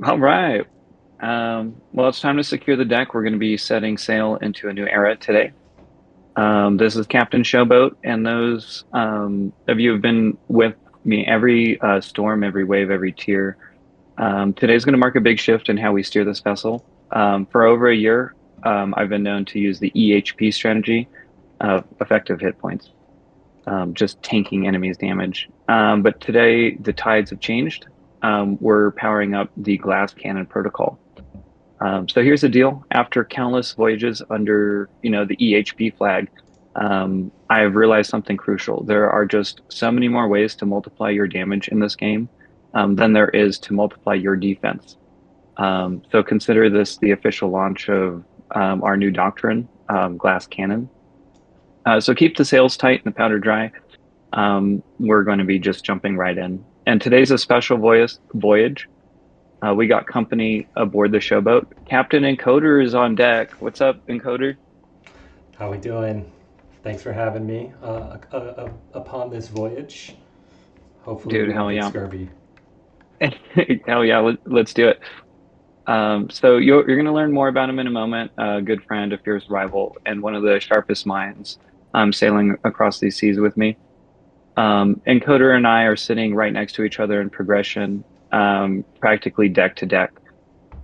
All right. Well, it's time to secure the deck. We're going to be setting sail into a new era today. This is Captain Showboat, and those of you who have been with me every storm, every wave, every tier. Today's going to mark a big shift in how we steer this vessel. For over a year, I've been known to use the EHP strategy of effective hit points, just tanking enemies' damage. But today, the tides have changed. We're powering up the glass cannon protocol. So here's the deal. After countless voyages under, the EHP flag, I have realized something crucial. There are just so many more ways to multiply your damage in this game, than there is to multiply your defense. So consider this the official launch of our new doctrine, Glass Cannon. So keep the sails tight and the powder dry. We're going to be just jumping right in. And today's a special voyage. We got company aboard the showboat. Captain Enkoder is on deck. What's up, Enkoder? How we doing? Thanks for having me upon this voyage. Hopefully Dude, we won't hell get yeah. scurvy. Hell yeah, let's do it. So you're going to learn more about him in a moment. A good friend, a fierce rival, and one of the sharpest minds sailing across these seas with me. Encoder and I are sitting right next to each other in progression, practically deck to deck.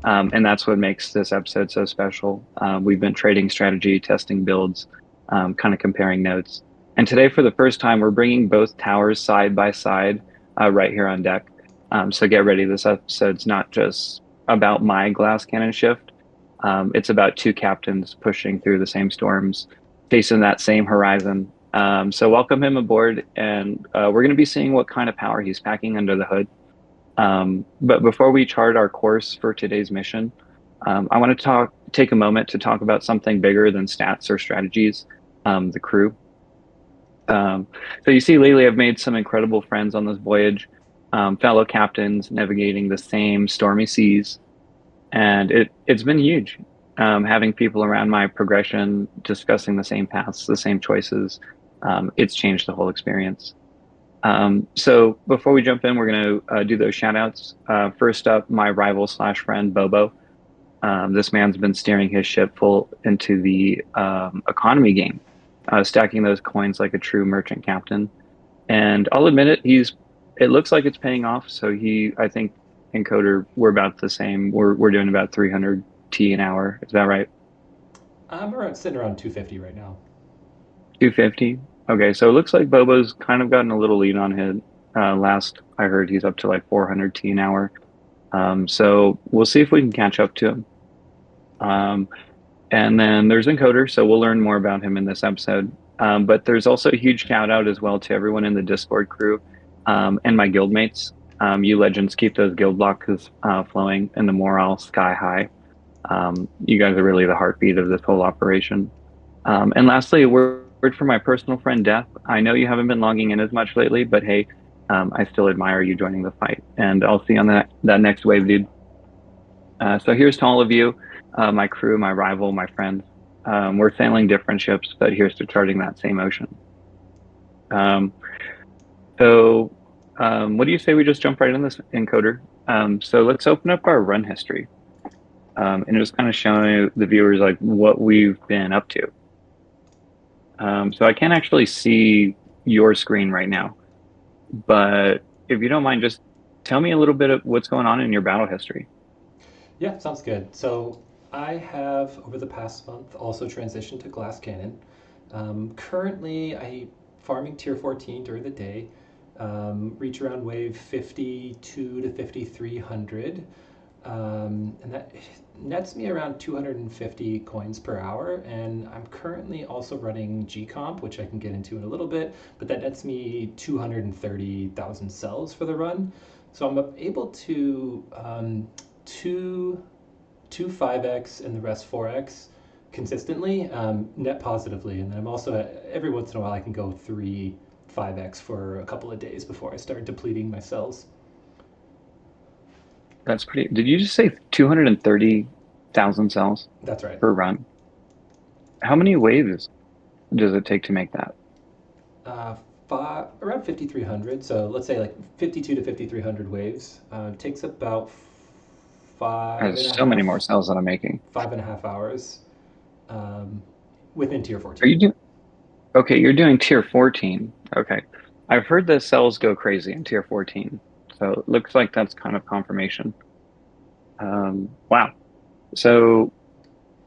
And that's what makes this episode so special. We've been trading strategy, testing builds, kind of comparing notes. And today, for the first time, we're bringing both towers side by side right here on deck. So get ready. This episode's not just about my glass cannon shift. It's about two captains pushing through the same storms, facing that same horizon. So welcome him aboard, and we're going to be seeing what kind of power he's packing under the hood. But before we chart our course for today's mission, I want to take a moment to talk about something bigger than stats or strategies, the crew. Um, so you see, lately I've made some incredible friends on this voyage, fellow captains navigating the same stormy seas, and it's been huge. Having people around my progression discussing the same paths, the same choices, it's changed the whole experience. So before we jump in, we're going to do those shout outs. First up, my rival slash friend, Bobo. This man's been steering his ship full into the economy game, stacking those coins like a true merchant captain. And I'll admit it, it looks like it's paying off. So I think, Encoder, we're about the same. We're doing about 300 T an hour. Is that right? Sitting around 250 right now. 250. Okay, so it looks like Bobo's kind of gotten a little lead on him. Last I heard, he's up to like 400 T an hour. So we'll see if we can catch up to him. Um, and then there's Encoder, so we'll learn more about him in this episode. But there's also a huge shout out as well to everyone in the Discord crew, and my guildmates. You legends keep those guild blocks flowing and the morale sky high. You guys are really the heartbeat of this whole operation. And lastly, a word for my personal friend Death. I know you haven't been logging in as much lately, but hey, I still admire you joining the fight. And I'll see you on that next wave, dude. So here's to all of you, my crew, my rival, my friends. We're sailing different ships, but here's to charting that same ocean. Um, so, what do you say we just jump right in this encoder? So let's open up our run history, and just kind of show the viewers like what we've been up to. So I can't actually see your screen right now, but if you don't mind, just tell me a little bit of what's going on in your battle history. Yeah, sounds good. So I have, over the past month, also transitioned to Glass Cannon. Currently, I farming tier 14 during the day, reach around wave 52 to 5300. And that nets me around 250 coins per hour. And I'm currently also running G-Comp, which I can get into in a little bit, but that nets me 230,000 cells for the run. So I'm able to two, two 5x and the rest 4x consistently, net positively. And then I'm also, every once in a while, I can go three 5x for a couple of days before I start depleting my cells. That's pretty. Did you just say 230,000 cells That's right. per run? How many waves does it take to make that? uh, Around 5,300. So let's say like 52 to 5,300 waves. Takes about five Has and a so many half, more cells than I'm making. 5.5 hours um, within tier Are 14. you doing okay? You're doing tier 14. Okay. I've heard the cells go crazy in tier 14. So it looks like that's kind of confirmation. Wow. So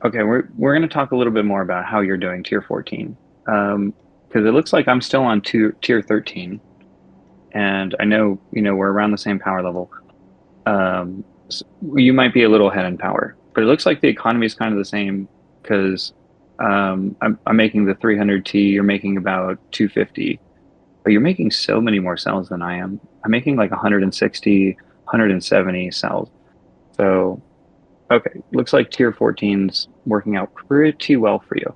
okay, we're going to talk a little bit more about how you're doing tier 14. Because it looks like I'm still on tier 13, and I know, we're around the same power level. You might be a little ahead in power, but it looks like the economy is kind of the same because I'm making the 300T, you're making about 250, but you're making so many more cells than I am. I'm making like 160, 170 cells. So, okay, looks like tier 14's working out pretty well for you.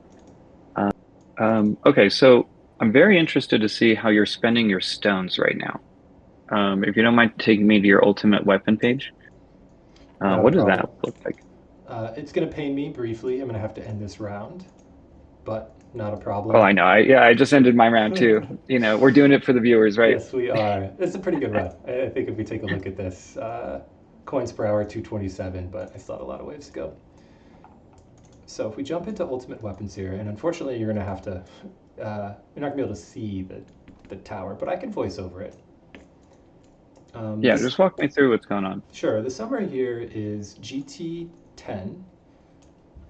Okay, so I'm very interested to see how you're spending your stones right now. If you don't mind taking me to your ultimate weapon page, Not a what does problem. that look like? It's going to pain me briefly. I'm going to have to end this round, but not a Oh, problem. I know. I just ended my round too. We're doing it for the viewers, right? Yes, we are. It's a pretty good run. I think if we take a look at this, coins per hour 227, but I still have a lot of waves to go. So if we jump into ultimate weapons here, and unfortunately you're going to have to, you're not going to be able to see the tower, but I can voice over it. Yeah, This just walk me through what's going on. Sure. The summary here is GT10,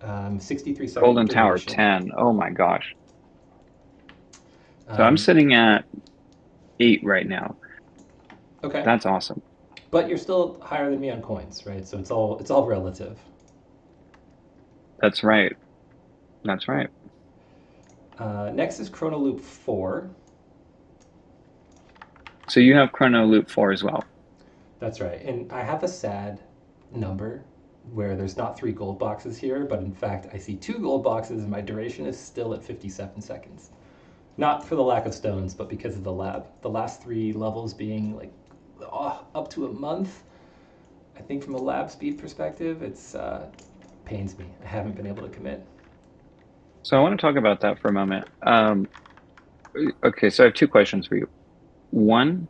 63-second Golden Tower duration. 10. Oh my gosh. So I'm Um, sitting at 8 right now. okay, That's awesome. but you're still higher than me on coins, right? So it's all relative. That's right. That's right. Next is Chrono Loop 4. So you have Chrono Loop 4 as well. That's right. And I have a sad number where there's not three gold boxes here, but in fact I see two gold boxes and my duration is still at 57 seconds. Not for the lack of stones, but because of the lab. The last three levels being like up to a month. I think from a lab speed perspective, it's pains me. I haven't been able to commit. So I want to talk about that for a moment. Okay, so I have two questions for you. One,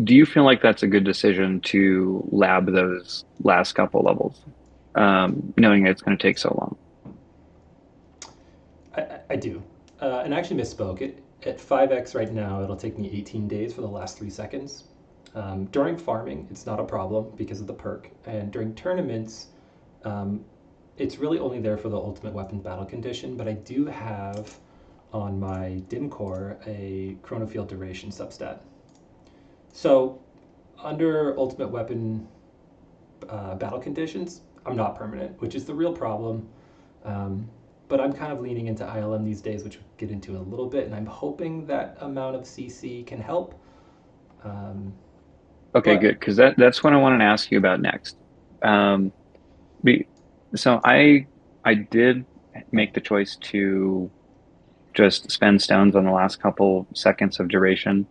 do you feel like that's a good decision to lab those last couple levels, knowing it's going to take so long? I do. And I actually misspoke. At 5x right now, it'll take me 18 days for the last 3 seconds. During farming, it's not a problem because of the perk. And during tournaments, um, it's really only there for the ultimate weapon battle condition, but I do have on my dim core a chrono field duration substat. So under ultimate weapon battle conditions, I'm not permanent, which is the real problem. Um, but I'm kind of leaning into ILM these days, which we'll get into in a little bit, and I'm hoping that amount of CC can help. Um, Okay, but good, because that's what I wanted to ask you about next. Um, be, so I did make the choice to just spend stones on the last couple seconds of duration.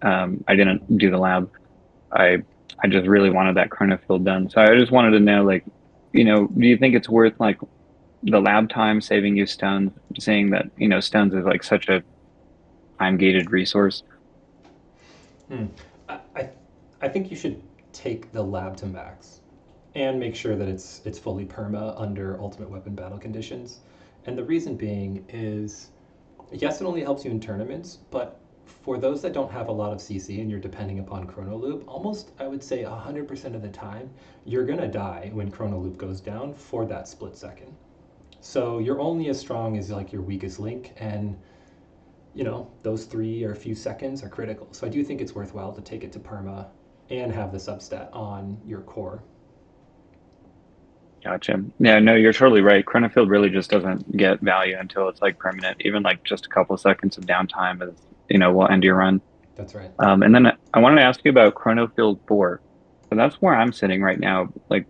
I didn't do the lab. I I just really wanted that chrono field done. So I just wanted to know, like, do you think it's worth like the lab time saving you stones, saying that, stones is like such a time gated resource? hmm, I, I, I think you should take the lab to max and make sure that it's fully perma under ultimate weapon battle conditions. And the reason being is, yes, it only helps you in tournaments, but for those that don't have a lot of CC and you're depending upon Chrono Loop, almost I would say 100% of the time, you're gonna die when Chrono Loop goes down for that split second. So you're only as strong as like your weakest link, and those 3 or few seconds are critical. So I do think it's worthwhile to take it to perma and have the substat on your core. Gotcha. Yeah, no, you're totally right. Chronofield really just doesn't get value until it's like permanent. Even like just a couple of seconds of downtime is, will end your run. That's right. And then I wanted to ask you about Chronofield 4. So that's where I'm sitting right now. Like,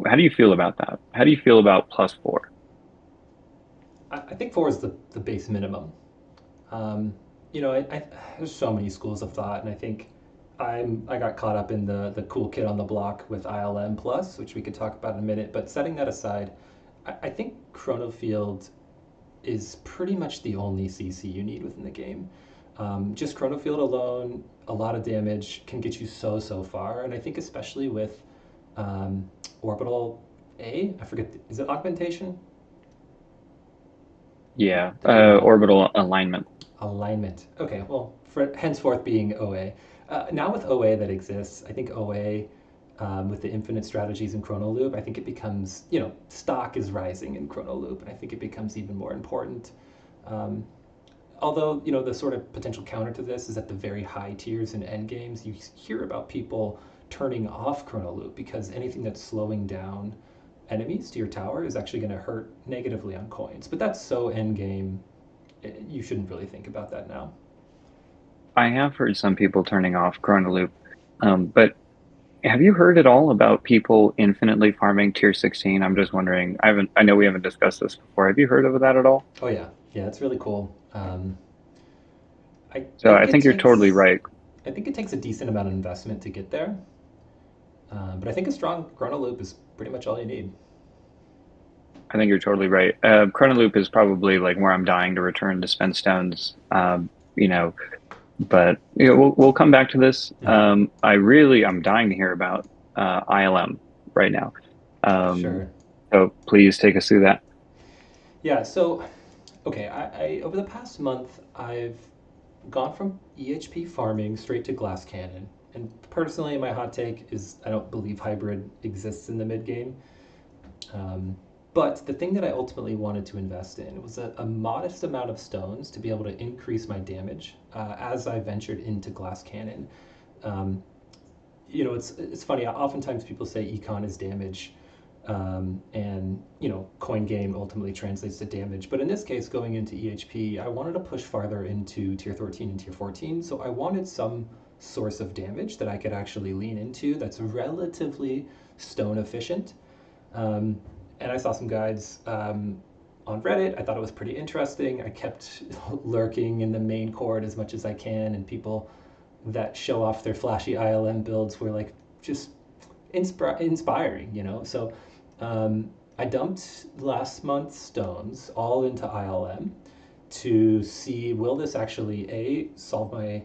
how do you feel about that? How do you feel about plus 4? I think 4 is the base minimum. Um, there's so many schools of thought, and I think I got caught up in the cool kid on the block with ILM plus, which we could talk about in a minute. But setting that aside, I think Chronofield is pretty much the only CC you need within the game. Just Chronofield alone, a lot of damage can get you so far, and I think especially with um, orbital A. I forget. Is it augmentation? Yeah, The A mod orbital alignment. alignment. Okay, well, for henceforth being OA. Now with OA that exists, I think OA with the infinite strategies in Chrono Loop, I think it becomes, stock is rising in Chrono Loop, and I think it becomes even more important. Um, Although, the sort of potential counter to this is at the very high tiers and end games, you hear about people turning off Chrono Loop because anything that's slowing down enemies to your tower is actually going to hurt negatively on coins. But that's so end game, you shouldn't really think about that now. I have heard some people turning off Chrono Loop, but have you heard at all about people infinitely farming tier 16? I'm just wondering. I know we haven't discussed this before. Have you heard of that at all? Oh yeah, yeah, it's really cool. I So think I it think you're totally takes right. I think it takes a decent amount of investment to get there, but I think a strong Chrono Loop is pretty much all you need. I think you're totally right. Chrono Loop is probably like where I'm dying to return to spend stones. You know, but we'll come back to this. Mhm. I'm dying to hear about ILM right now. Um, Sure. so please take us through that. Yeah. So okay, I over the past month I've gone from EHP farming straight to glass cannon. And personally, my hot take is I don't believe hybrid exists in the mid game. Um, but the thing that I ultimately wanted to invest in was a modest amount of stones to be able to increase my damage as I ventured into glass cannon. Um, it's funny. Oftentimes people say econ is damage, and coin game ultimately translates to damage. But in this case, going into EHP, I wanted to push farther into tier 13 and tier 14. So I wanted some source of damage that I could actually lean into that's relatively stone efficient. Um, and I saw some guides on Reddit. I thought it was pretty interesting. I kept lurking in the main chord as much as I can, and people that show off their flashy ILM builds were like just inspiring. So um, I dumped last month's stones all into ILM to see will this actually A, solve my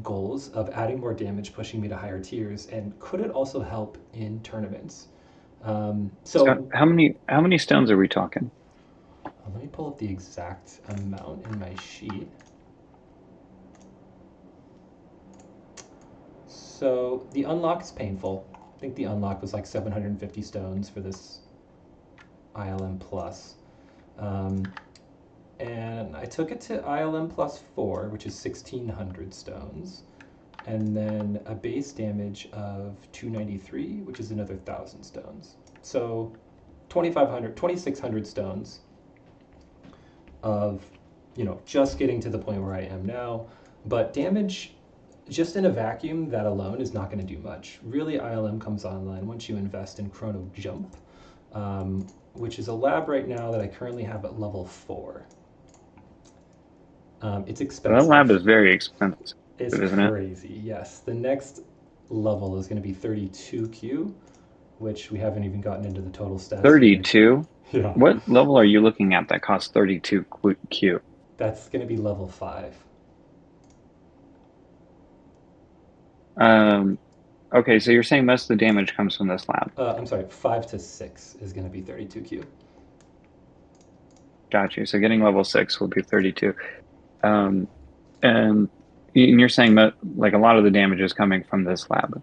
goals of adding more damage, pushing me to higher tiers, and could it also help in tournaments? So So how many stones are we talking? let me pull up the exact amount in my sheet. So the unlock is painful. I think the unlock was like 750 stones for this ILM plus. Um, and I took it to ILM plus 4, which is 1600 stones, and then a base damage of 293, which is another 1000 stones. So 2500, 2600 stones of, just getting to the point where I am now. But damage, just in a vacuum, that alone is not going to do much. Really, ILM comes online once you invest in Chrono Jump, which is a lab right now that I currently have at level 4. It's So that lab expensive. is very expensive, It's isn't it? crazy. Yes, the next level is going to be 32Q, which we haven't even gotten into the total stats here. 32? Yeah, What level are you looking at that costs 32 Q? that's going to be level 5. Um, okay, so you're saying most of the damage comes from this lab. I'm sorry, 5 to 6 is going to be 32Q. Got you. So getting level 6 will be 32. Um, and you're saying that like a lot of the damage is coming from this lab.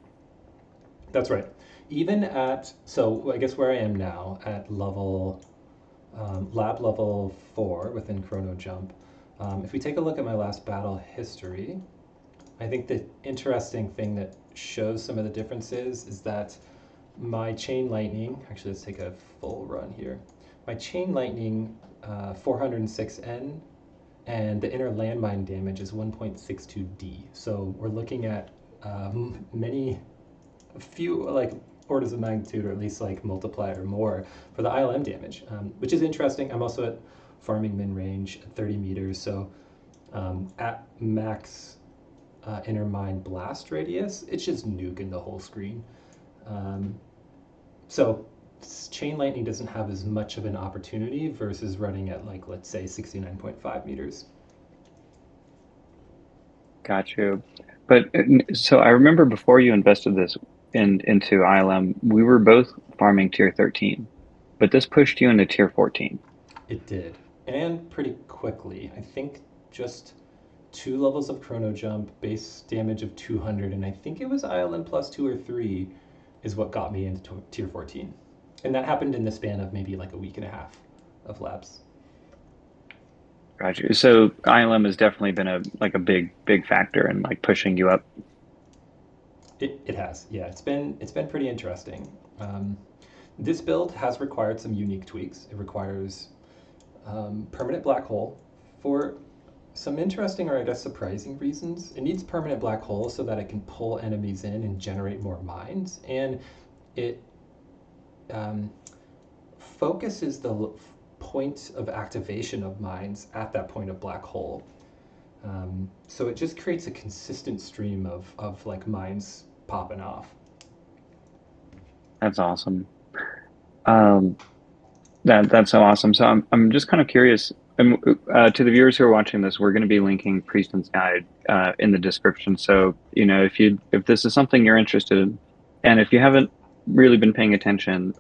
That's right. Even at, so I guess where I am now at lab level 4 within Chrono Jump, if we take a look at my last battle history, I think the interesting thing that shows some of the differences is that my chain lightning, actually, let's take a full run here. My chain lightning 406N and the inner landmine damage is 1.62D. So we're looking at a few like orders of magnitude, or at least like multiply or more for the ILM damage, which is interesting. I'm also at farming min range at 30 meters, so at max inner mine blast radius, it's just nuking the whole screen. Um, so chain lightning doesn't have as much of an opportunity versus running at like let's say 69.5 meters. Got you. But so I remember before you invested this, into ILM, we were both farming tier 13, but this pushed you into tier 14. It did, and pretty quickly. I think just two levels of chrono jump, base damage of 200, and I think it was ILM plus two or three is what got me into tier 14. And that happened in the span of maybe like a week and a half of labs. Gotcha. So ILM has definitely been a like a big factor in like pushing you up. It has, yeah. It's been pretty interesting. Um, this build has required some unique tweaks. It requires permanent black hole for some interesting or I guess surprising reasons. It needs permanent black hole so that it can pull enemies in and generate more mines, and it um, focuses the point of activation of mines at that point of black hole. So it just creates a consistent stream of like mines popping off. That's awesome. Um, that's so awesome. So I'm just kind of curious. To the viewers who are watching this, we're going to be linking Prieston's guide in the description. So if this is something you're interested in, and if you haven't really been paying attention,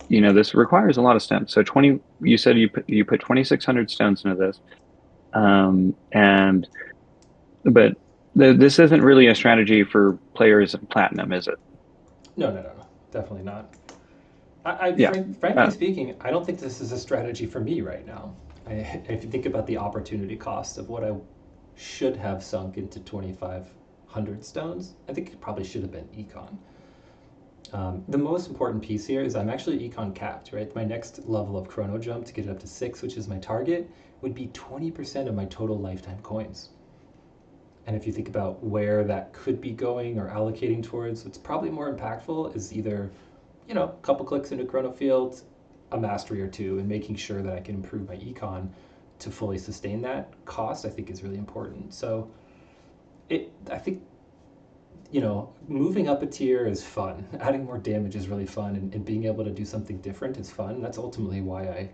this requires a lot of stones. So 20, you said you put 2,600 stones into this, and but this isn't really a strategy for players in platinum, is it? No, no, no, no, definitely not. I Yeah. frankly Uh, speaking, I don't think this is a strategy for me right now. If you think about the opportunity cost of what I should have sunk into 2,500 stones, I think it probably should have been econ. The most important piece here is I'm actually econ capped, right? My next level of chrono jump to get it up to 6, which is my target, would be 20% of my total lifetime coins. And if you think about where that could be going or allocating towards, what's probably more impactful is either, a couple clicks into chrono field, a mastery or two, and making sure that I can improve my econ to fully sustain that cost, I think is really important. So I think, moving up a tier is fun. Adding more damage is really fun, and being able to do something different is fun. That's ultimately why I,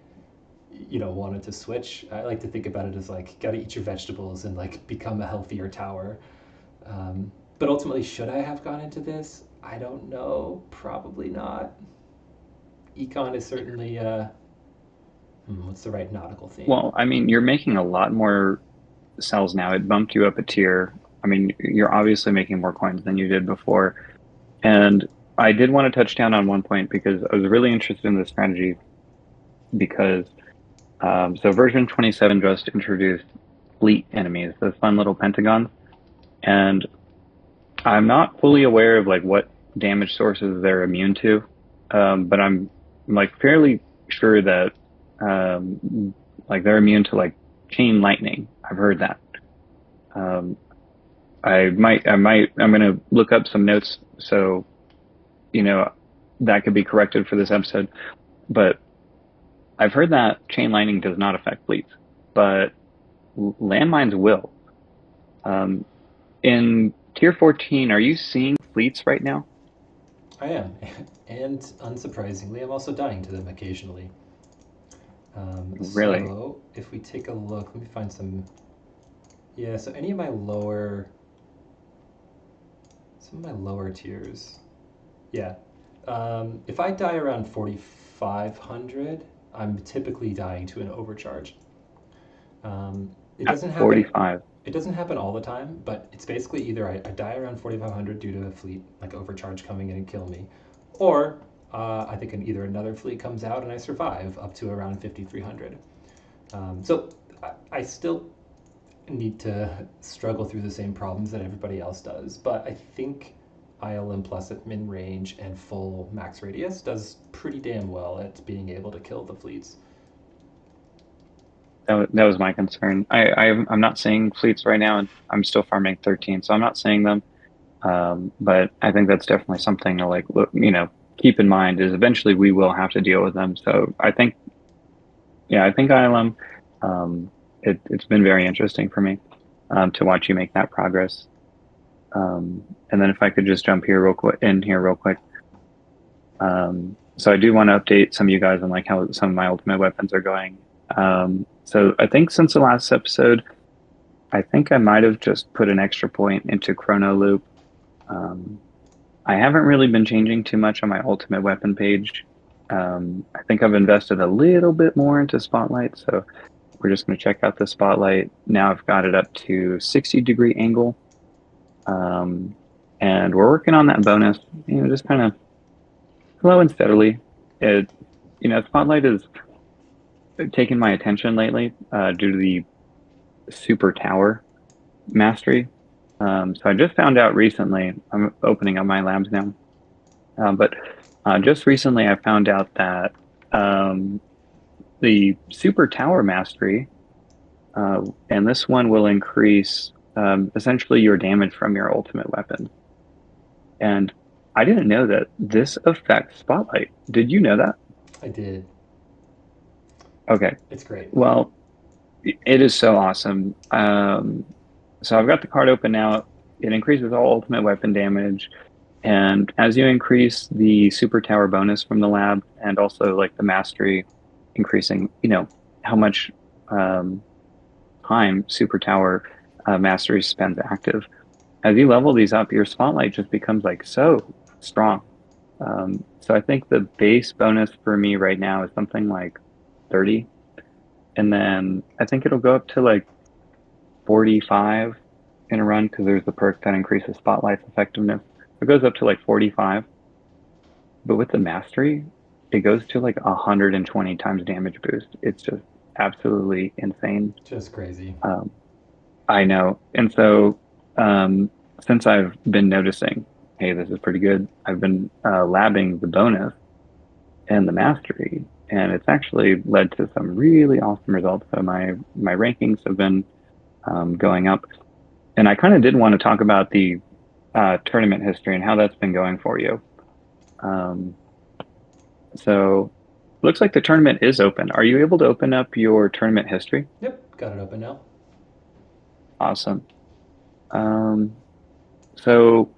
wanted to switch. I like to think about it as like, gotta eat your vegetables and like become a healthier tower. But ultimately, should I have gone into this? I don't know. Probably not. Econ is certainly what's the right nautical theme? well, I mean, you're making a lot more cells now. It bumped you up a tier. I mean, you're obviously making more coins than you did before. And I did want to touch down on one point because I was really interested in this strategy because so version 27 just introduced fleet enemies, those fun little pentagons. And I'm not fully aware of like what damage sources they're immune to. But I'm like fairly sure that like they're immune to like chain lightning. I've heard that. Um, I'm gonna look up some notes so you know that could be corrected for this episode. But I've heard that chain lightning does not affect fleets, but landmines will. Um, in tier 14, are you seeing fleets right now? I am, and unsurprisingly, I'm also dying to them occasionally. Really? So if we take a look, let me find some. Yeah, so any of my lower, some of my lower tiers. Yeah, if I die around 4,500, I'm typically dying to an overcharge. It At doesn't happen. 45. It doesn't happen all the time, but it's basically either I die around 4,500 due to a fleet like overcharge coming in and kill me, or I think either another fleet comes out and I survive up to around 5,300. So I still need to struggle through the same problems that everybody else does, but I think ILM plus at min range and full max radius does pretty damn well at being able to kill the fleets. That was my concern. I'm not seeing fleets right now, and I'm still farming 13, so I'm not seeing them. But I think that's definitely something to like look, keep in mind is eventually we will have to deal with them. So I think, yeah, I think ILM, it's been very interesting for me to watch you make that progress. And then if I could just jump here real quick. So I do want to update some of you guys on like how some of my ultimate weapons are going. So I think since the last episode, I think I might have just put an extra point into Chrono Loop. Um, I haven't really been changing too much on my ultimate weapon page. I think I've invested a little bit more into Spotlight, so we're just going to check out the Spotlight. Now I've got it up to 60-degree angle, um, and we're working on that bonus, just kind of slow and steadily. It, Spotlight is taking my attention lately due to the super tower mastery. So I just found out recently, I'm opening up my labs now, but just recently I found out that um, the super tower mastery, and this one will increase essentially your damage from your ultimate weapon. And I didn't know that this affects Spotlight. Did you know that? I did. Okay. It's great. Well, it is so awesome. So I've got the card open now. It increases all ultimate weapon damage. And as you increase the super tower bonus from the lab and also like the mastery, increasing, how much um, time super tower mastery spends active. As you level these up, your spotlight just becomes like so strong. So I think the base bonus for me right now is something like 30. And then I think it'll go up to like 45 in a run because there's the perk that increases spotlight's effectiveness. It goes up to like 45. But with the mastery, it goes to like 120 times damage boost. It's just absolutely insane. Just crazy. Um, I know. And so, um, since I've been noticing, hey, this is pretty good, I've been labbing the bonus and the mastery, and it's actually led to some really awesome results. So my rankings have been going up, and I kind of did want to talk about the tournament history and how that's been going for you. Um, so looks like the tournament is open. Are you able to open up your tournament history? Yep, got it open now. Awesome. Um, so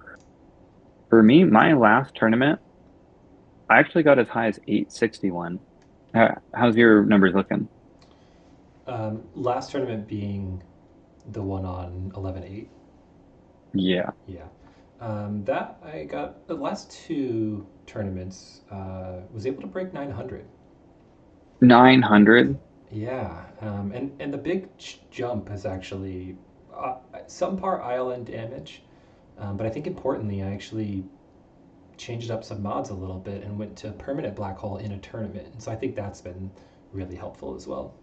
for me, my last tournament, I actually got as high as 861. How's your numbers looking? Last tournament being the one on 11/8. Yeah. Yeah. That I got the last two tournaments, was able to break 900. 900. Yeah, and the big jump is actually some part island damage, but I think importantly, I actually changed up some mods a little bit and went to permanent black hole in a tournament, and so I think that's been really helpful as well.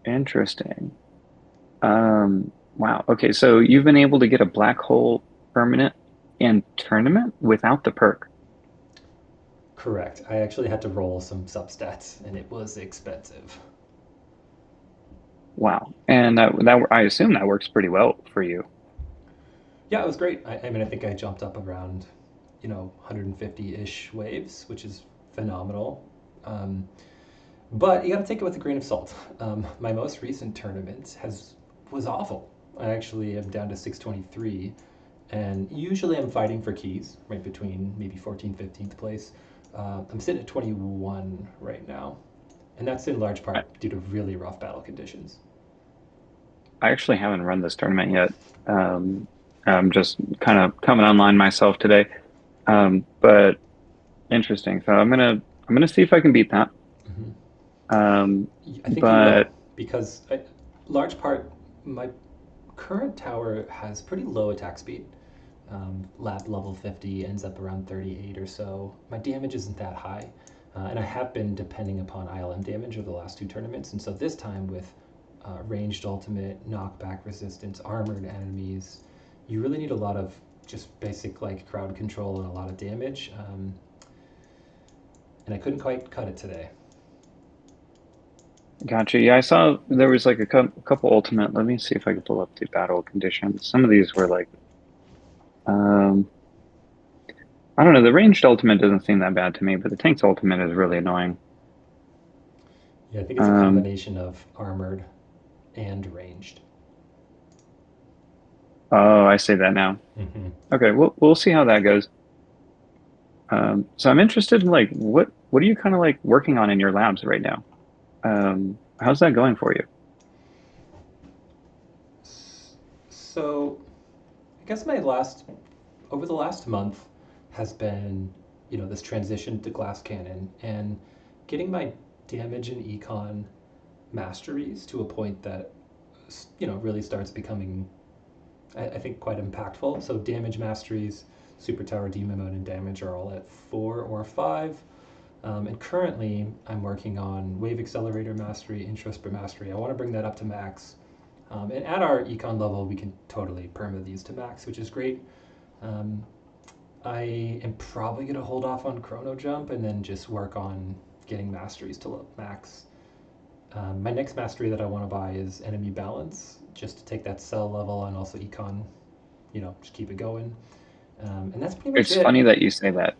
Interesting. Wow. Okay, so you've been able to get a black hole permanent and tournament without the perk. Correct. I actually had to roll some substats, and it was expensive. Wow. And that I assume that works pretty well for you. Yeah, it was great. I mean, I think I jumped up around, 150-ish waves, which is phenomenal. Um, But you got to take it with a grain of salt. My most recent tournament has was awful. I actually am down to 623, and usually I'm fighting for keys right between maybe 14th, 15th place. I'm sitting at 21 right now, and that's in large I, part due to really rough battle conditions. I actually haven't run this tournament yet. Um, I'm just kind of coming online myself today. But interesting. So I'm gonna see if I can beat that. Mhm. Um, I think you but will because large part my current tower has pretty low attack speed. Lab level 50 ends up around 38 or so. My damage isn't that high, and I have been depending upon ILM damage over the last two tournaments, and so this time with ranged ultimate, knockback resistance, armored enemies, you really need a lot of just basic like crowd control and a lot of damage, and I couldn't quite cut it today. gotcha. Yeah, I saw there was like a couple ultimate. Let me see if I can pull up the battle conditions. Some of these were like, um, I don't know. The ranged ultimate doesn't seem that bad to me, but the tank's ultimate is really annoying. Yeah, I think it's a Um, combination of armored and ranged. oh, I see that now. Mm-hmm. Okay, we'll see how that goes. So I'm interested in like what are you kind of like working on in your labs right now? How's that going for you? So I guess my last over the last month has been, this transition to Glass Cannon and getting my damage and econ masteries to a point that, really starts becoming, I think, quite impactful. So damage masteries, super tower, demon mode, and damage are all at 4 or 5. And currently, I'm working on wave accelerator mastery, interest mastery. I want to bring that up to max. And at our econ level, we can totally perma these to max, which is great. Um, I am probably going to hold off on chrono jump and then just work on getting masteries to max. My next mastery that I want to buy is enemy balance, just to take that cell level and also econ, just keep it going. And that's pretty much It's it. funny that you say that.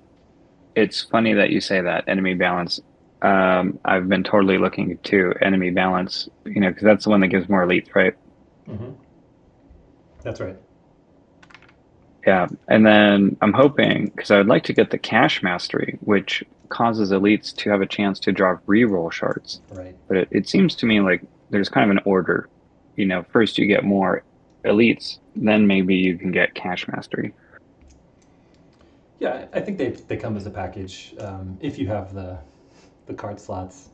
It's funny that you say that enemy balance. I've been totally looking to enemy balance, because that's the one that gives more elites, right? Hmm. That's right. Yeah. And then I'm hoping, because I would like to get the cash mastery, which causes elites to have a chance to draw reroll shards. Right. But it seems to me like there's kind of an order. First you get more elites, then maybe you can get cash mastery. Yeah, I think they come as a package. If you have the card slots,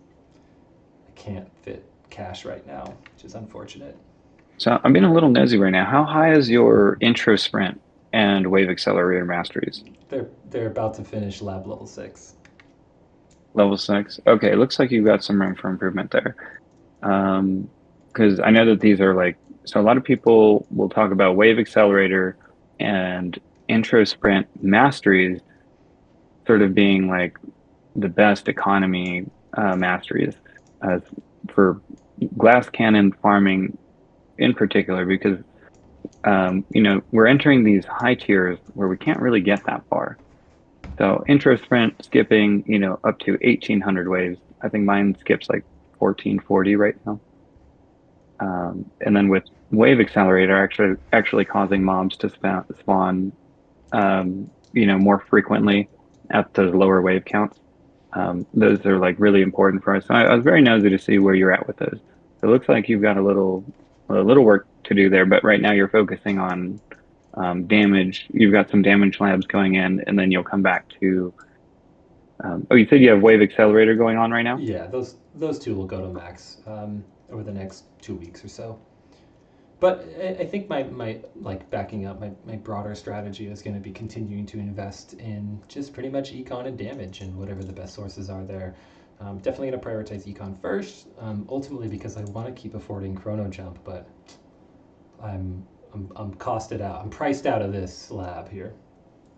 I can't fit cash right now, which is unfortunate. So I'm being a little nosy right now. How high is your intro sprint and wave accelerator masteries? They're about to finish lab level 6. Level 6. Okay, it looks like you've got some room for improvement there. Because I know that these are like, so a lot of people will talk about wave accelerator and intro sprint masteries sort of being like the best economy masteries uh, for glass cannon farming in particular, because we're entering these high tiers where we can't really get that far. So intro sprint skipping, up to 1800 waves. I think mine skips like 1440 right now. And then with wave accelerator, actually causing mobs to spawn, more frequently at those lower wave counts. Those are like really important for us. So I was very nosy to see where you're at with those. It looks like you've got a little work to do there, but right now you're focusing on damage. You've got some damage labs going in, and then you'll come back to. Oh, you said you have wave accelerator going on right now? Yeah, those two will go to max over the next 2 weeks or so. But I think my like backing up my broader strategy is going to be continuing to invest in just pretty much econ and damage and whatever the best sources are there. Definitely going to prioritize econ first, ultimately because I want to keep affording chrono jump, but I'm I'm costed out. I'm priced out of this lab here.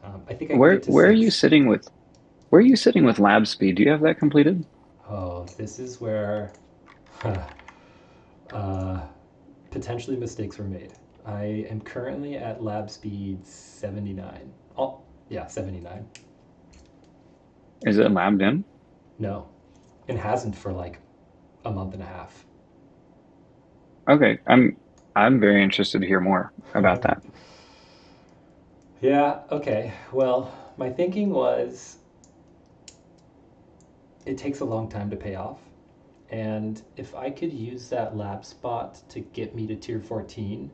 I think I can Where get to where are you 6. sitting with where are you sitting with lab speed? Do you have that completed? Oh, this is where uh, potentially mistakes were made. I am currently at lab speed 79. Oh, yeah, 79. Is it labbed in? No, it hasn't for like a month and a half. Okay, I'm very interested to hear more about that. Yeah, okay. Well, my thinking was it takes a long time to pay off. And if I could use that lab spot to get me to tier 14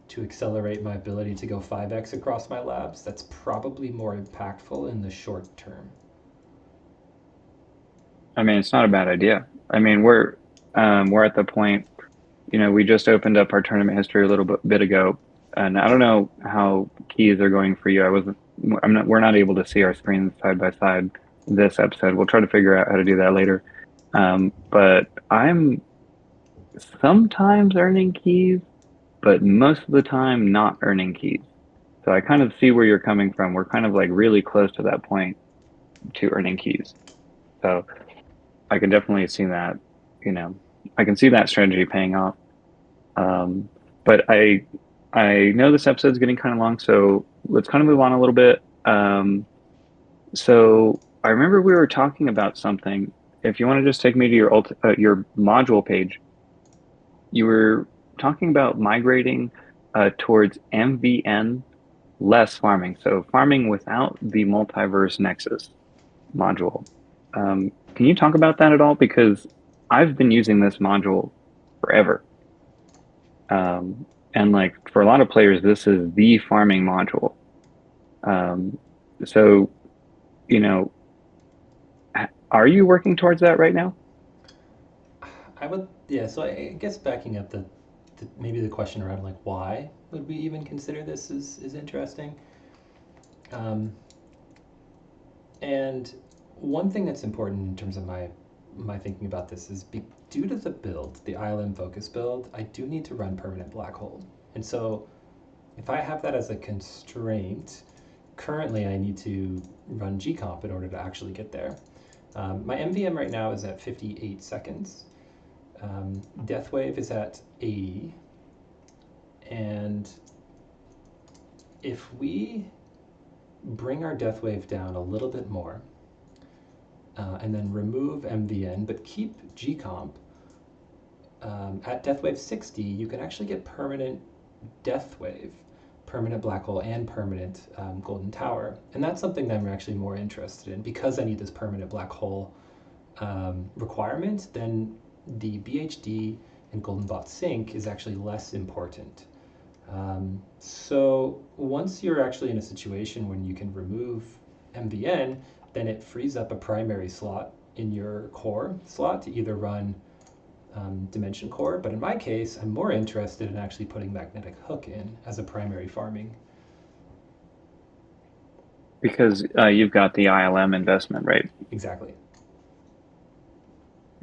to accelerate my ability to go 5x across my labs, that's probably more impactful in the short term. I mean, it's not a bad idea. I mean, we're at the point, we just opened up our tournament history a little bit ago, and I don't know how keys are going for you. We're not able to see our screens side by side this episode. We'll try to figure out how to do that later. But I'm sometimes earning keys, but most of the time not earning keys. So I kind of see where you're coming from. We're kind of like really close to that point to earning keys. So I can definitely see that, you know, I can see that strategy paying off. Um, but I know this episode's getting kind of long, so let's kind of move on a little bit. So I remember we were talking about something. If you want to just take me to your module page, you were talking about migrating towards MVN less farming. So farming without the Multiverse Nexus module. Can you talk about that at all? Because I've been using this module forever. And like for a lot of players, this is the farming module. Um, so, you know, are you working towards that right now? I would, yeah. So I guess backing up maybe the question around like why would we even consider this is interesting. Um, and one thing that's important in terms of my thinking about this is due to the build, the ILM focus build, I do need to run permanent black hole. And so if I have that as a constraint, currently I need to run gcomp in order to actually get there. My MVM right now is at 58 seconds. Death wave is at 80. And if we bring our death wave down a little bit more, and then remove MVN, but keep gcomp, at death wave 60, you can actually get permanent death wave, permanent black hole, and permanent golden tower. And that's something that I'm actually more interested in. Because I need this permanent black hole requirement, then the BHD and golden bot sync is actually less important. So once you're actually in a situation when you can remove MVN, then it frees up a primary slot in your core slot to either run dimension core. But in my case, I'm more interested in actually putting magnetic hook in as a primary farming. Because you've got the ILM investment, right? Exactly.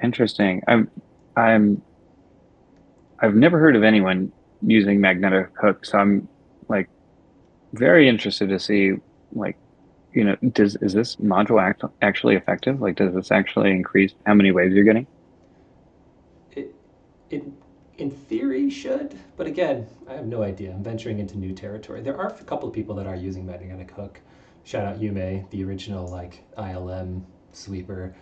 Interesting. I'm I've never heard of anyone using magnetic hook, so I'm like very interested to see like, does is this module actually effective? Like, does this actually increase how many waves you're getting? It, it in theory should, but again, I have no idea. I'm venturing into new territory. There are a couple of people that are using magnetic hook. Shout out Yume, the original like ILM sweeper.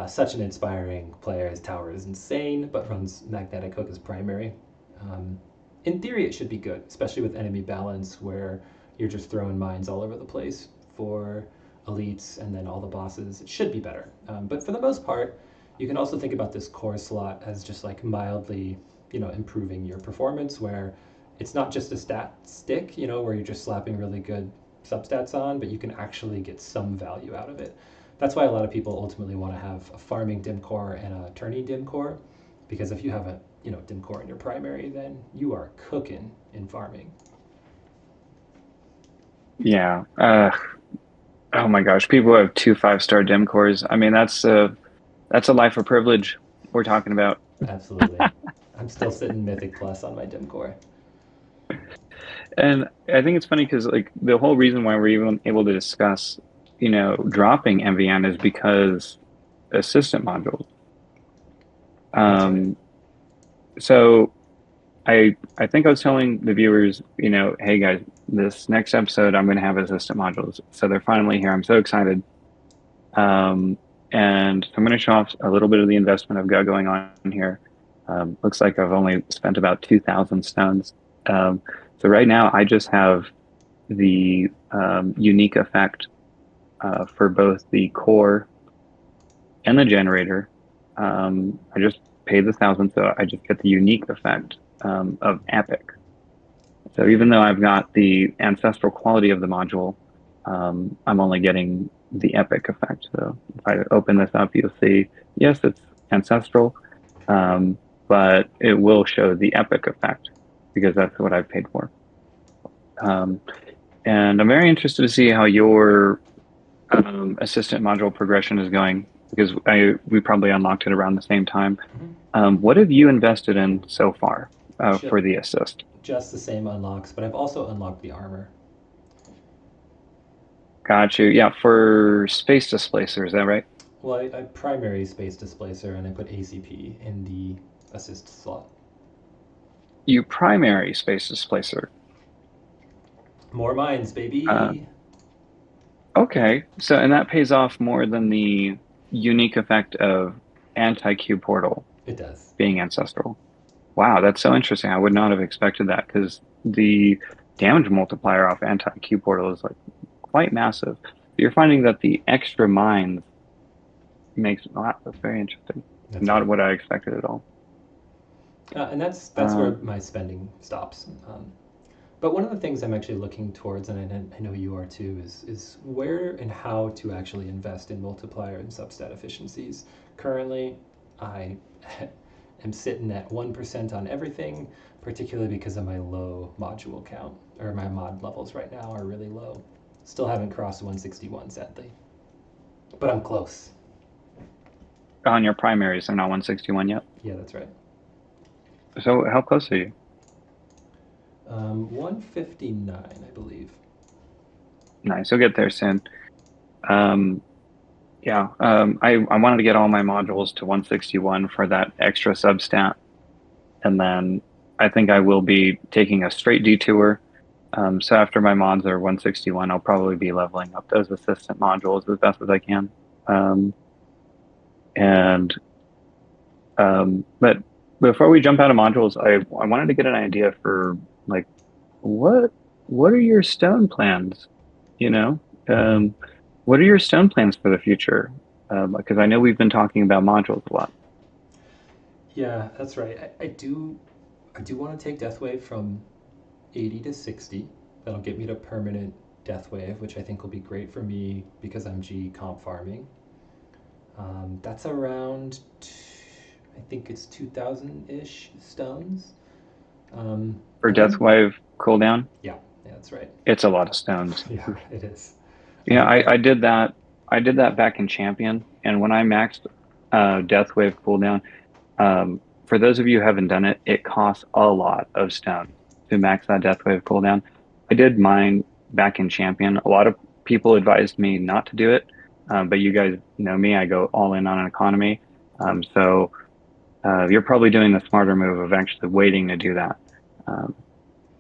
Such an inspiring player. His tower is insane, but runs magnetic hook as primary. Um, in theory, it should be good, especially with enemy balance, where you're just throwing mines all over the place for elites and then all the bosses. It should be better. But for the most part, you can also think about this core slot as just like mildly, improving your performance, where it's not just a stat stick, where you're just slapping really good substats on, but you can actually get some value out of it. That's why a lot of people ultimately want to have a farming dim core and a turning dim core, because if you have a dim core in your primary, then you are cooking in farming. Yeah. Oh my gosh, people who have two 5-star dim cores. I mean, that's a life of privilege we're talking about. Absolutely. I'm still sitting Mythic Plus on my dim core. And I think it's funny because like the whole reason why we're even able to discuss, dropping MVN is because assistant modules. That's right. Um, so I think I was telling the viewers, hey guys, this next episode I'm going to have assistant modules. So they're finally here. I'm so excited. Um, and I'm going to show off a little bit of the investment I've got going on here. Looks like I've only spent about 2,000 stones. So right now I just have the unique effect for both the core and the generator. I just paid the 1,000, so I just get the unique effect of epic. So even though I've got the ancestral quality of the module, I'm only getting the epic effect. So if I open this up, you'll see, yes, it's ancestral, but it will show the epic effect because that's what I've paid for. Um, and I'm very interested to see how your assistant module progression is going because we probably unlocked it around the same time. Mm-hmm. What have you invested in so far Just, for the assist? just the same unlocks, but I've also unlocked the armor. Got you. Yeah, for space displacer, is that right? Well, I primary space displacer and I put ACP in the assist slot. You primary space displacer. More mines, Uh, baby. okay. So, and that pays off more than the unique effect of anti-Q portal It does. being ancestral. Wow, that's so interesting. I would not have expected that because the damage multiplier off anti-Q portal is like quite massive. You're finding that the extra mines makes, wow, that's very interesting. That's Not right. what I expected at all. And that's where Um, my spending stops. But one of the things I'm actually looking towards, and I know you are too, is where and how to actually invest in multiplier and substat efficiencies. Currently, I am sitting at 1% on everything, particularly because of my low module count, or my mod levels right now are really low. Still haven't crossed 161, sadly, but I'm close. On your primaries, they're not 161 yet. Yeah, that's right. So how close are you? 159, I believe. Nice. You'll get there soon. Um, yeah. I wanted to get all my modules to 161 for that extra substat, and then I think I will be taking a straight detour. So after my mods are 161, I'll probably be leveling up those assistant modules as best as I can. Um, and but before we jump out of modules, I wanted to get an idea for like what what are your stone plans? You know, Mm-hmm. what are your stone plans for the future? Because I know we've been talking about modules a lot. Yeah, that's right. I do want to take Deathwave from 80 to 60. That'll get me to permanent Deathwave, which I think will be great for me because I'm G comp farming. That's around, I think it's 2,000 ish stones. For And then, Deathwave cooldown, yeah, yeah, that's right. it's a lot of stones. Yeah, it is. Yeah, And I did that. I did that back in Champion, and when I maxed Deathwave cooldown, for those of you who haven't done it, it costs a lot of stones to max that Deathwave cooldown. I did mine back in Champion. A lot of people advised me not to do it, but you guys know me. I go all in on an economy. So you're probably doing the smarter move of actually waiting to do that. Um,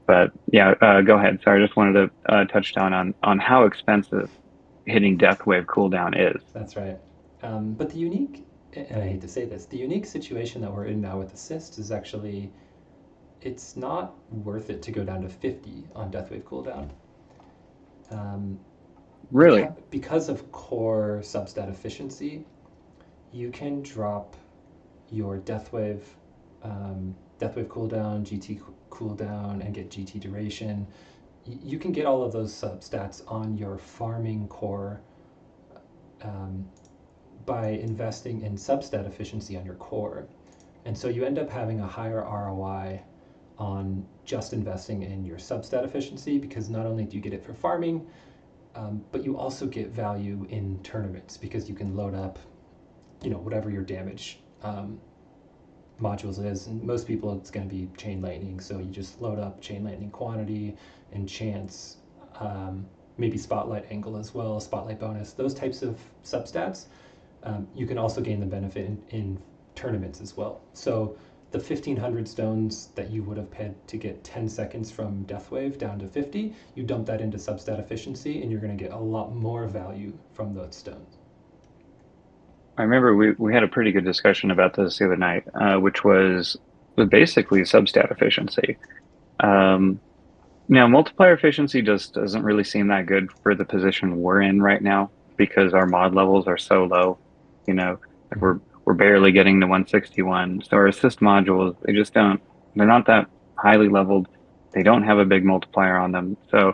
but yeah, go ahead. Sorry, I just wanted to touch down on how expensive hitting Death Wave cooldown is. that's right. But the unique, and I hate to say this, the unique situation that we're in now with assist is actually it's not worth it to go down to 50 on Deathwave cooldown. Um, Really, because of core substat efficiency, you can drop your Deathwave cooldown, GT cooldown, and get GT duration. You can get all of those substats on your farming core um, by investing in substat efficiency on your core. And so you end up having a higher ROI on just investing in your substat efficiency because not only do you get it for farming, but you also get value in tournaments because you can load up, whatever your damage modules is. And most people, it's going to be chain lightning. So you just load up chain lightning quantity and chance, maybe spotlight angle as well, spotlight bonus, those types of substats. You can also gain the benefit in tournaments as well. So the 1,500 stones that you would have paid to get 10 seconds from Deathwave down to 50, you dump that into substat efficiency, and you're going to get a lot more value from those stones. I remember we had a pretty good discussion about this the other night, which was basically substat efficiency. Um, Now, multiplier efficiency just doesn't really seem that good for the position we're in right now because our mod levels are so low. You know, like Mm-hmm. we're barely getting to 161. So our assist modules, they're not that highly leveled. They don't have a big multiplier on them. So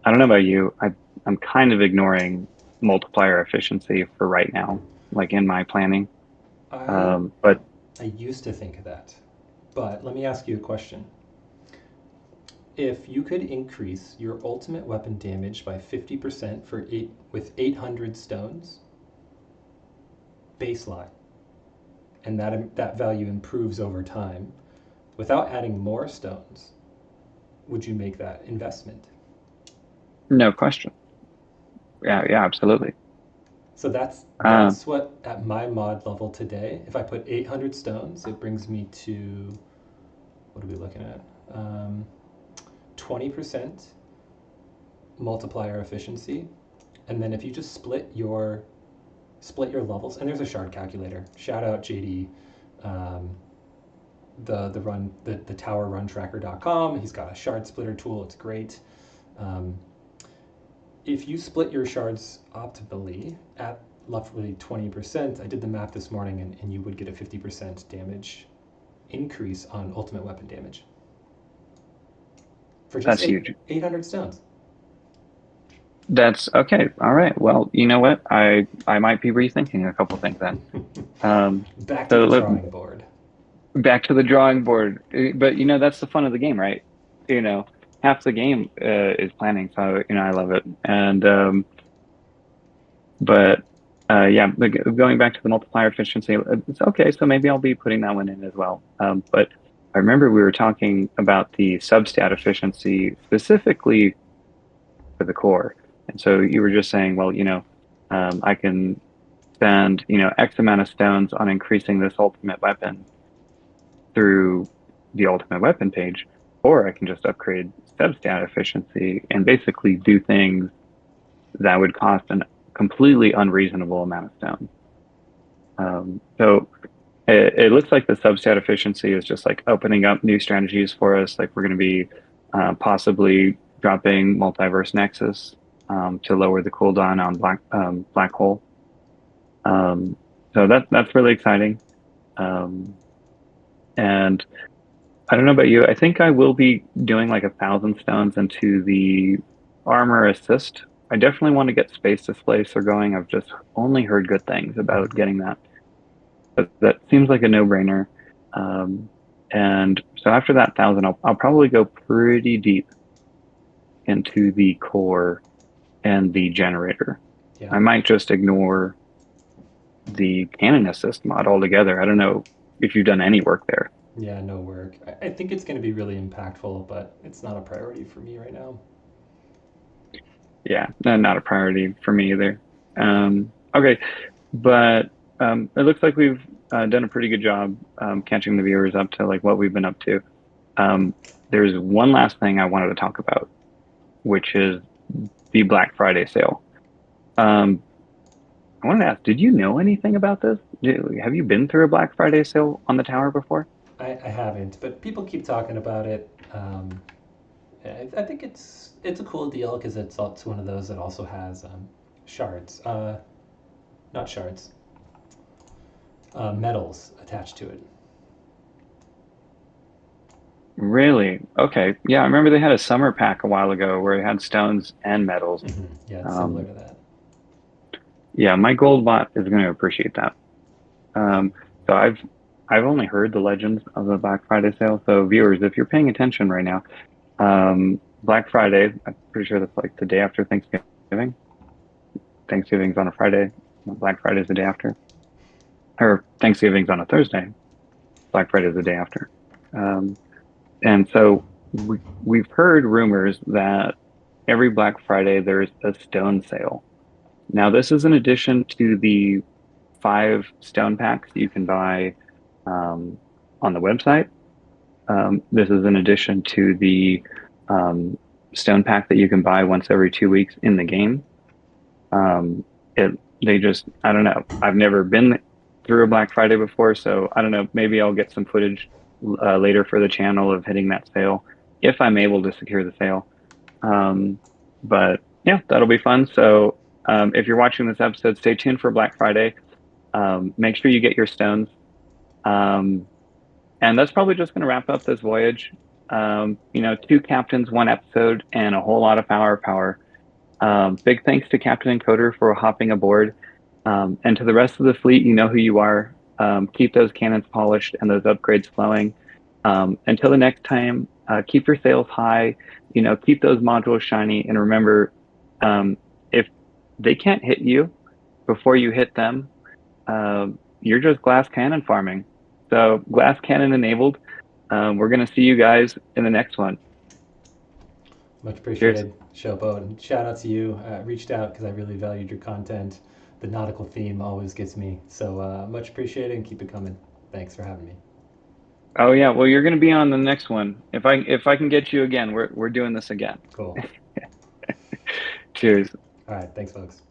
I don't know about you. I'm kind of ignoring multiplier efficiency for right now, like in my planning. I But I used to think of that, but let me ask you a question. If you could increase your ultimate weapon damage by 50% for eight with 800 stones baseline, and that value improves over time without adding more stones, would you make that investment? no question. Yeah, yeah, absolutely. So that's Uh, that's what at my mod level today, if I put 800 stones, it brings me to what are we looking at? 20% multiplier efficiency, and then if you just split your levels, and there's a shard calculator. Shout out JD, um, the towerruntracker.com. He's got a shard splitter tool. It's great. Um, if you split your shards optimally at roughly 20%, I did the math this morning, and you would get a 50% damage increase on ultimate weapon damage. for just That's huge. 800 stones. That's okay. All right. Well, you know what? I might be rethinking a couple things then. Um, Back to so the let, drawing board. back to the drawing board. But that's the fun of the game, right? You know, half the game is planning. So I love it. And but yeah, going back to the multiplier efficiency, it's okay. So maybe I'll be putting that one in as well. But I remember we were talking about the substat efficiency specifically for the core. And so you were just saying, well, I can spend, X amount of stones on increasing this ultimate weapon through the ultimate weapon page, or I can just upgrade substat efficiency and basically do things that would cost a completely unreasonable amount of stones. So it looks like the substat efficiency is just like opening up new strategies for us. Like we're going to be possibly dropping Multiverse Nexus to lower the cooldown on black hole. Um, so that's really exciting. Um, and I don't know about you. I think I will be doing like 1,000 stones into the armor assist. I definitely want to get space displacer going. I've just only heard good things about Mhm. getting that. But that seems like a no-brainer. Um, and so after that 1,000, I'll probably go pretty deep into the core and the generator. Yeah. I might just ignore the cannon assist mod altogether. I don't know if you've done any work there. Yeah, no work. I think it's going to be really impactful, but it's not a priority for me right now. Yeah, not a priority for me either. Okay, but it looks like we've done a pretty good job catching the viewers up to like what we've been up to. Um, there's one last thing I wanted to talk about, which is the Black Friday sale. Um, I wanted to ask, did you know anything about this? Have you been through a Black Friday sale on the tower before? I haven't, but people keep talking about it. I think it's a cool deal because it's one of those that also has shards, not shards, metals attached to it. Really? Okay. Yeah, I remember they had a summer pack a while ago where it had stones and metals. Yeah, it's similar Um, to that. yeah, my gold bot is going to appreciate that. Um, so I've only heard the legends of the Black Friday sale. So viewers, if you're paying attention right now, Black Friday, I'm pretty sure that's like the day after Thanksgiving. Thanksgiving's on a Friday. Black Friday's the day after. Or Thanksgiving's on a Thursday. Black Friday's the day after. Um, and so we've heard rumors that every Black Friday there's a stone sale. Now, this is in addition to the 5 stone packs you can buy um, on the website. This is in addition to the um, stone pack that you can buy once every 2 weeks in the game. Um, it they just I don't know. I've never been through a Black Friday before, so I don't know. Maybe I'll get some footage later for the channel of hitting that sale if I'm able to secure the sale. Um, but yeah, that'll be fun. So if you're watching this episode, stay tuned for Black Friday. Make sure you get your stones. Um, and that's probably just going to wrap up this voyage. 2 captains, 1 episode, and a whole lot of power. Big thanks to Captain Enkoder for hopping aboard. And to the rest of the fleet, you know who you are. Keep those cannons polished and those upgrades flowing. Until the next time, keep your sails high, keep those modules shiny. And remember, if they can't hit you before you hit them, you're just glass cannon farming. So, glass cannon enabled. We're going to see you guys in the next one. Much Cheers. appreciated, Showboat. And shout out to you. I reached out because I really valued your content. The nautical theme always gets me. So much appreciated and keep it coming. Thanks for having me. Oh yeah, well you're going to be on the next one. If I can get you again, we're doing this again. Cool. Cheers. All right. Thanks, folks.